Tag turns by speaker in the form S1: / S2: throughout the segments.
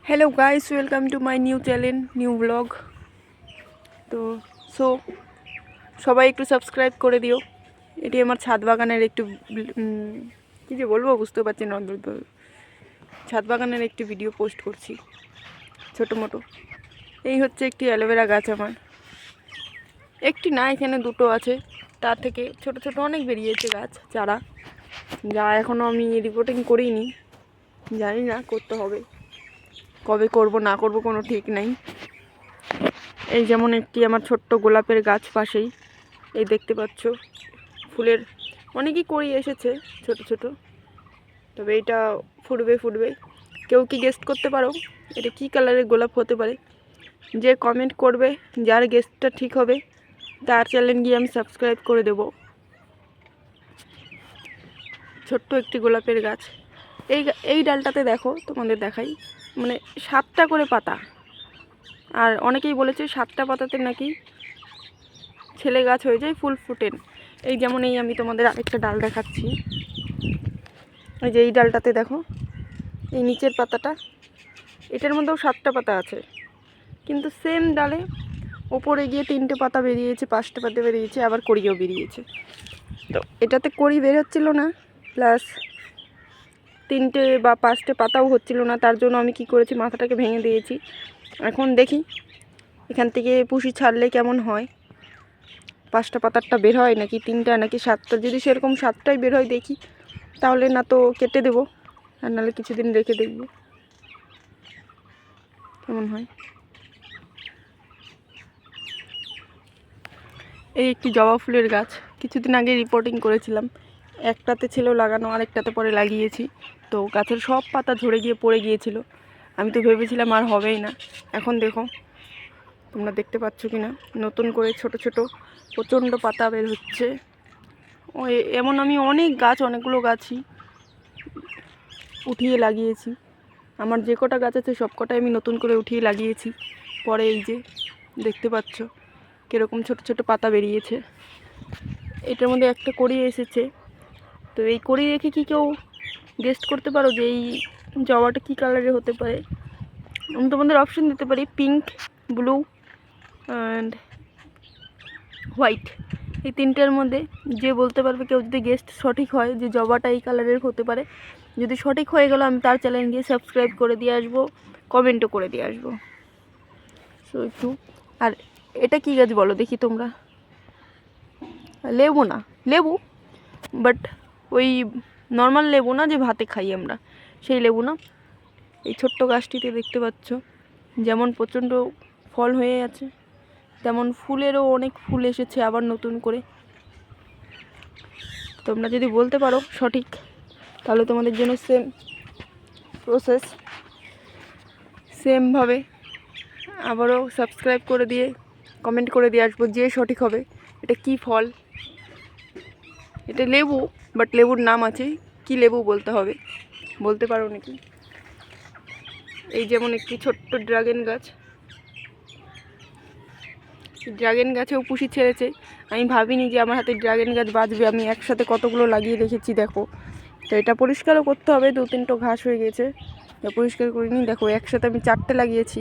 S1: Hello guys, welcome to my new channel, new blog. তো সবাই একটু সাবস্ক্রাইব করে দিও। এটি আমার ছাদ বাগানের একটু কী যে বলবো বুঝতে পারছি না। ছাদ বাগানের একটি ভিডিও পোস্ট করছি ছোটো মোটো। এই হচ্ছে একটি অ্যালোভেরা গাছ আমার, একটি না এখানে দুটো আছে, তার থেকে ছোট ছোট অনেক বেরিয়েছে গাছ চারা, যা এখনও আমি রিপোর্টিং করিনি, জানি না করতে হবে, কবে করব না করব কোনো ঠিক নেই। এই যেমন একটি আমার ছোট্ট গোলাপের গাছ পাশেই, এই দেখতে পাচ্ছ ফুলের অনেকই কড়ি এসেছে ছোট ছোট, তবে এটা ফুটবে। কেউ কি গেস্ট করতে পারো এটা কি কালারের গোলাপ হতে পারে? যে কমেন্ট করবে, যার গেস্টটা ঠিক হবে তার চ্যানেল গিয়ে আমি সাবস্ক্রাইব করে দেব। ছোট্ট একটি গোলাপের গাছ। এই ডালটাতে দেখো, তোমাদের দেখাই, মানে 7টা করে পাতা, আর অনেকেই বলেছে 7টা পাতাতে নাকি ছেলে গাছ হয়ে যায়, ফুল ফুটেন। এই যেমন এই আমি তোমাদের আরেকটা ডাল দেখাচ্ছি, এই যে এই ডালটাতে দেখো, এই নিচের পাতাটা, এটার মধ্যেও 7টা পাতা আছে, কিন্তু সেম ডালে ওপরে গিয়ে 3টে পাতা বেরিয়েছে, 5টে পাতা বেরিয়েছে, আবার কড়িও বেরিয়েছে। তো এটাতে কড়ি বের হচ্ছিল না, প্লাস 3টে বা 5টে পাতাও হচ্ছিল না, তার জন্য আমি কি করেছি, মাথাটাকে ভেঙে দিয়েছি। এখন দেখি এখান থেকে পুষি ছাড়লে কেমন হয়, 5টা পাতারটা বের হয় নাকি 3টা নাকি 7টা। যদি সেরকম 7টাই বের হয় দেখি, তাহলে না তো কেটে দেবো, আর নাহলে কিছুদিন রেখে দেখব কেমন হয়। এই একটি জবা ফুলের গাছ, কিছুদিন আগে রিপোর্টিং করেছিলাম, একটাতে ছিল লাগানো, আরেকটাতে পরে লাগিয়েছি। তো গাছের সব পাতা ঝরে গিয়ে পড়ে গিয়েছিল, আমি তো ভেবেছিলাম আর হবেই না। এখন দেখো, তোমরা দেখতে পাচ্ছ কি না, নতুন করে ছোট ছোট প্রচণ্ড পাতা বের হচ্ছে। এমন আমি অনেক গাছ, অনেকগুলো গাছই উঠিয়ে লাগিয়েছি, আমার যে কটা গাছ আছে সব কটাই আমি নতুন করে উঠিয়ে লাগিয়েছি। পরে এই যে দেখতে পাচ্ছ কীরকম ছোট ছোট পাতা বেরিয়েছে, এটার মধ্যে একটা কড়ি এসেছে। তো এই কড়ি রেখে কি কেউ গেস্ট করতে পারো যে এই জবাটা কী কালারের হতে পারে? আমি তোমাদের অপশন দিতে পারি, পিঙ্ক, ব্লু অ্যান্ড হোয়াইট, এই 3টের মধ্যে যে বলতে পারবে, কেউ যদি গেস্ট সঠিক হয় যে জবাটা এই কালারের হতে পারে, যদি সঠিক হয়ে গেল আমি তার চ্যানেল গিয়ে সাবস্ক্রাইব করে দিয়ে আসবো, কমেন্টও করে দিয়ে আসবো। সো একটু, আর এটা কি গাছ বলো দেখি তোমরা? লেবু না, লেবু, বাট ওই নর্মাল লেবু না যে ভাতে খাই আমরা, সেই লেবু না। এই ছোট্ট গাছটিতে দেখতে পাচ্ছ যেমন প্রচণ্ড ফল হয়ে আছে, তেমন ফুলেরও অনেক ফুল এসেছে আবার নতুন করে। তোমরা যদি বলতে পারো সঠিক, তাহলে তোমাদের জন্য সেম প্রসেস, সেমভাবে আবারও সাবস্ক্রাইব করে দিয়ে কমেন্ট করে দিয়ে আসবো যে সঠিক হবে। এটা কি ফল? এটা লেবু, বাট লেবুর নাম আছে, কি লেবু বলতে হবে, বলতে পারো নাকি? এই যেমন একটি ছোট্ট ড্রাগন গাছ, ড্রাগন গাছেও পুষি ছেড়েছে। আমি ভাবিনি যে আমার হাতে ড্রাগন গাছ বাঁচবে, আমি একসাথে কতগুলো লাগিয়ে রেখেছি দেখো। তো এটা পরিষ্কারও করতে হবে, 2-3টো ঘাস হয়ে গেছে, পরিষ্কার করিনি। দেখো একসাথে আমি 4টে লাগিয়েছি,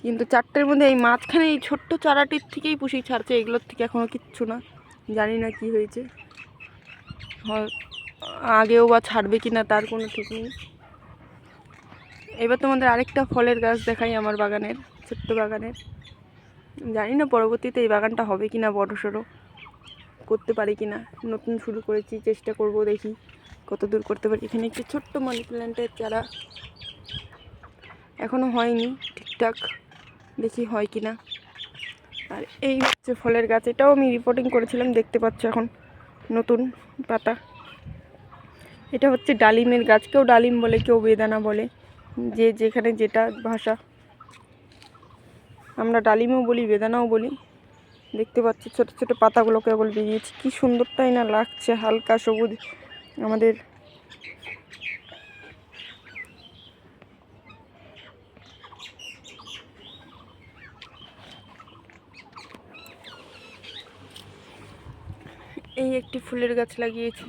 S1: কিন্তু 4টের মধ্যে এই মাঝখানে এই ছোট্ট চারাটির থেকেই পুষি ছাড়ছে, এগুলোর থেকে এখনও কিচ্ছু না, জানি না কি হয়েছে, আগেও বা ছাড়বে কি না তার কোনো ঠিক নেই। এবার তোমাদের আরেকটা ফলের গাছ দেখাই আমার বাগানের, ছোট্ট বাগানের। জানি না পরবর্তীতে এই বাগানটা হবে কি না, বড়সড় করতে পারি কি না, নতুন শুরু করেছি, চেষ্টা করব, দেখি কত দূর করতে পারি। এখানে একটি ছোট্ট মানি প্ল্যান্টের চারা, এখনও হয়নি ঠিকঠাক, দেখি হয় কি না। আর এই হচ্ছে ফলের গাছ, এটাও আমি রিপোর্টিং করেছিলাম, দেখতে পাচ্ছ এখন নতুন পাতা। এটা হচ্ছে ডালিমের গাছ, কেউ ডালিম বলে, কেউ বেদানা বলে, যে যেখানে যেটা ভাষা। আমরা ডালিমও বলি, বেদানাও বলি। দেখতে পাচ্ছি ছোট ছোট পাতাগুলো কেবল বেরিয়েছে, কি সুন্দর তাই না লাগছে, হালকা সবুজ আমাদের। এই একটি ফুলের গাছ লাগিয়েছি,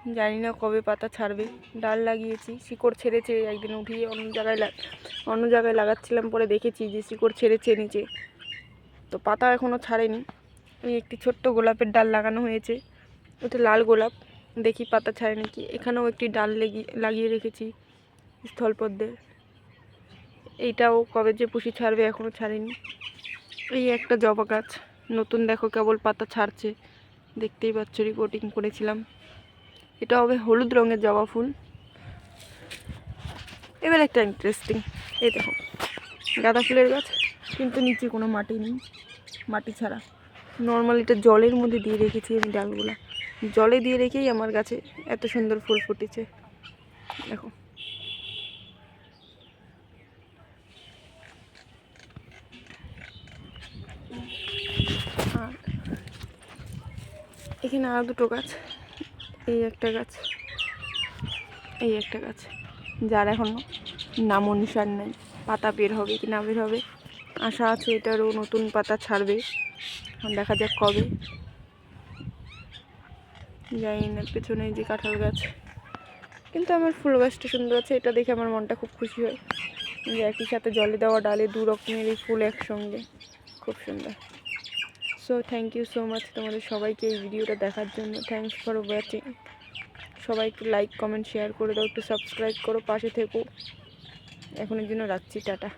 S1: জানি না কবে পাতা ছাড়বে। ডাল লাগিয়েছি, শিকড় ছেড়েছে, একদিন উঠিয়ে অন্য জায়গায় লাগাচ্ছিলাম, পরে দেখেছি যে শিকড় ছেড়েছে নিচে, তো পাতা এখনও ছাড়েনি। ওই একটি ছোট্ট গোলাপের ডাল লাগানো হয়েছে, ওটা লাল গোলাপ, দেখি পাতা ছাড়ে নাকি। এখানেও একটি ডাল লাগিয়ে রেখেছি স্থলপদ্মের, এইটাও কবে যে পুষি ছাড়বে এখনও ছাড়েনি। এই একটা জবা গাছ নতুন, দেখো কেবল পাতা ছাড়ছে, দেখতেই পাচ্ছ, রিপোর্টিং করেছিলাম। এটা হবে হলুদ রঙের জবা ফুল। এবার একটা ইন্টারেস্টিং, এই দেখো গাঁদা ফুলের গাছ, কিন্তু নিচে কোনো মাটি নেই, মাটি ছাড়া। নর্মাল এটা জলের মধ্যে দিয়ে রেখেছি আমি, ডালগুলা জলে দিয়ে রেখেই আমার গাছে এত সুন্দর ফুল ফুটেছে, দেখো। আর এখানে আরও দুটো গাছ, এই একটা গাছ, এই একটা গাছ, যার এখনও নাম অনুসার নেই, পাতা বের হবে কি না বের হবে, আশা আছে এটারও নতুন পাতা ছাড়বে, দেখা যাক কবে। জানি না। পেছনে যে কাঁঠাল গাছ, কিন্তু আমার ফুল গাছটা সুন্দর আছে, এটা দেখে আমার মনটা খুব খুশি হয় যে একই সাথে জলে দেওয়া ডালে দু রকমের এই ফুল একসঙ্গে, খুব সুন্দর। So thank you so much তোমাদের সবাইকে এই ভিডিওটা দেখার জন্য। Thanks for watching. সবাই একটু লাইক কমেন্ট শেয়ার করে দাও, একটু সাবস্ক্রাইব করো, পাশে থেকো। এখনের জন্য রাখছি, টাটা।